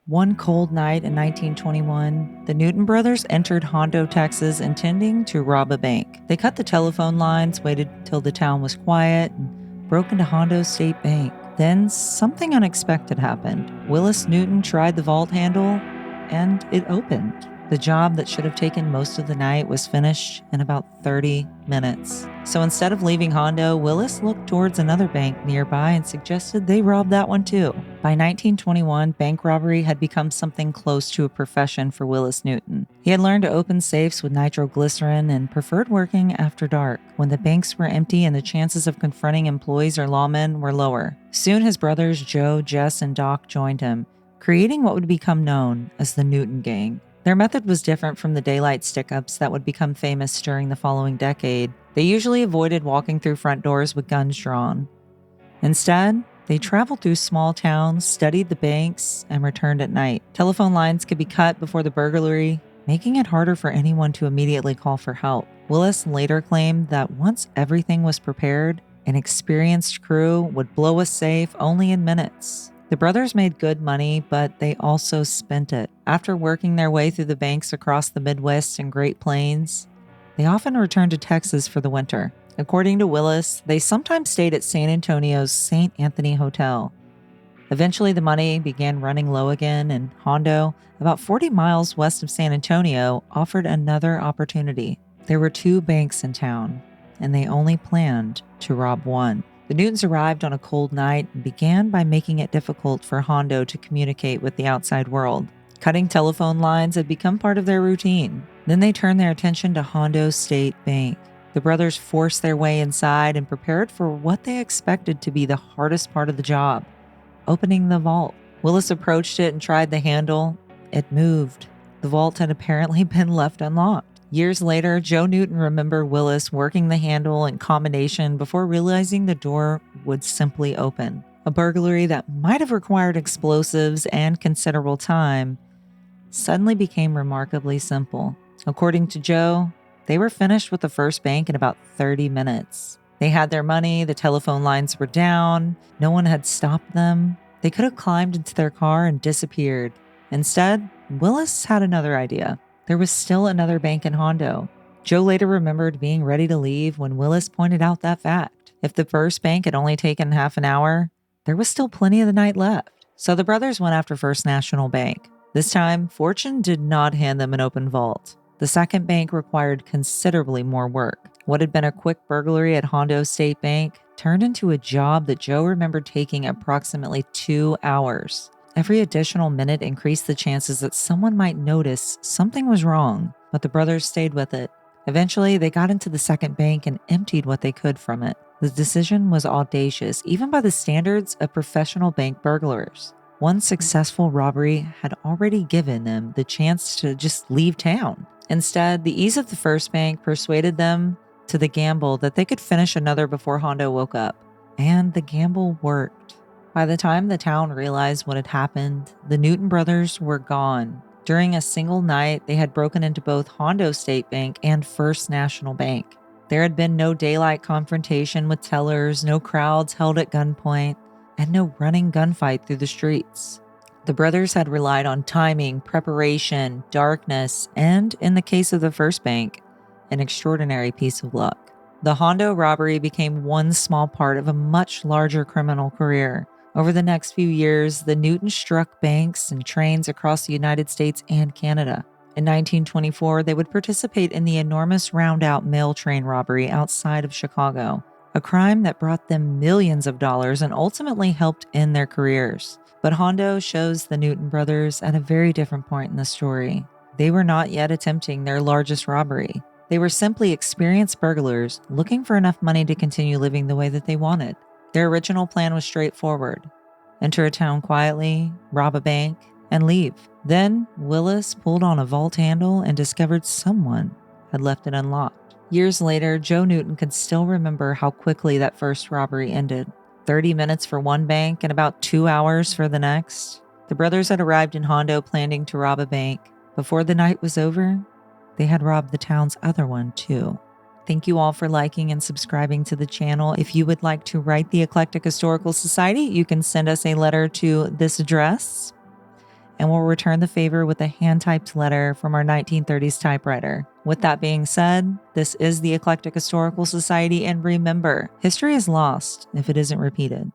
One cold night in 1921, the Newton brothers entered Hondo, Texas, intending to rob a bank. They cut the telephone lines, waited till the town was quiet, and broke into Hondo State Bank. Then something unexpected happened. Willis Newton tried the vault handle, and it opened. The job that should have taken most of the night was finished in about 30 minutes. So instead of leaving Hondo, Willis looked towards another bank nearby and suggested they rob that one too. By 1921, bank robbery had become something close to a profession for Willis Newton. He had learned to open safes with nitroglycerin and preferred working after dark, when the banks were empty and the chances of confronting employees or lawmen were lower. Soon his brothers Joe, Jess, and Doc joined him, creating what would become known as the Newton Gang. Their method was different from the daylight stick-ups that would become famous during the following decade. They usually avoided walking through front doors with guns drawn. Instead, they traveled through small towns, studied the banks, and returned at night. Telephone lines could be cut before the burglary, making it harder for anyone to immediately call for help. Willis later claimed that once everything was prepared, an experienced crew would blow a safe only in minutes. The brothers made good money, but they also spent it. After working their way through the banks across the Midwest and Great Plains, they often returned to Texas for the winter. According to Willis, they sometimes stayed at San Antonio's St. Anthony Hotel. Eventually, the money began running low again, and Hondo, about 40 miles west of San Antonio, offered another opportunity. There were 2 banks in town, and they only planned to rob one. The Newtons arrived on a cold night and began by making it difficult for Hondo to communicate with the outside world. Cutting telephone lines had become part of their routine. Then they turned their attention to Hondo State Bank. The brothers forced their way inside and prepared for what they expected to be the hardest part of the job, opening the vault. Willis approached it and tried the handle. It moved. The vault had apparently been left unlocked. Years later, Joe Newton remembered Willis working the handle and combination before realizing the door would simply open. A burglary that might have required explosives and considerable time suddenly became remarkably simple. According to Joe, they were finished with the first bank in about 30 minutes. They had their money, the telephone lines were down, no one had stopped them. They could have climbed into their car and disappeared. Instead, Willis had another idea. There was still another bank in Hondo. Joe later remembered being ready to leave when Willis pointed out that fact. If the first bank had only taken half an hour, there was still plenty of the night left. So the brothers went after First National Bank. This time, fortune did not hand them an open vault. The second bank required considerably more work. What had been a quick burglary at Hondo State Bank turned into a job that Joe remembered taking approximately 2 hours. Every additional minute increased the chances that someone might notice something was wrong, but the brothers stayed with it. Eventually, they got into the second bank and emptied what they could from it. The decision was audacious, even by the standards of professional bank burglars. One successful robbery had already given them the chance to just leave town. Instead, the ease of the first bank persuaded them to the gamble that they could finish another before Hondo woke up. And the gamble worked. By the time the town realized what had happened, the Newton brothers were gone. During a single night, they had broken into both Hondo State Bank and First National Bank. There had been no daylight confrontation with tellers, no crowds held at gunpoint, and no running gunfight through the streets. The brothers had relied on timing, preparation, darkness, and, in the case of the first bank, an extraordinary piece of luck. The Hondo robbery became one small part of a much larger criminal career. Over the next few years, the Newtons struck banks and trains across the United States and Canada. In 1924, they would participate in the enormous roundout mail train robbery outside of Chicago, a crime that brought them millions of dollars and ultimately helped end their careers. But Hondo shows the Newton brothers at a very different point in the story. They were not yet attempting their largest robbery. They were simply experienced burglars looking for enough money to continue living the way that they wanted. Their original plan was straightforward: enter a town quietly, rob a bank, and leave. Then Willis pulled on a vault handle and discovered someone had left it unlocked. Years later, Joe Newton could still remember how quickly that first robbery ended. 30 minutes for one bank and about 2 hours for the next. The brothers had arrived in Hondo planning to rob a bank. Before the night was over, they had robbed the town's other one too. Thank you all for liking and subscribing to the channel. If you would like to write the Eclectic Historical Society, you can send us a letter to this address. and we'll return the favor with a hand-typed letter from our 1930s typewriter. With that being said, this is the Eclectic Historical Society, and remember, history is lost if it isn't repeated.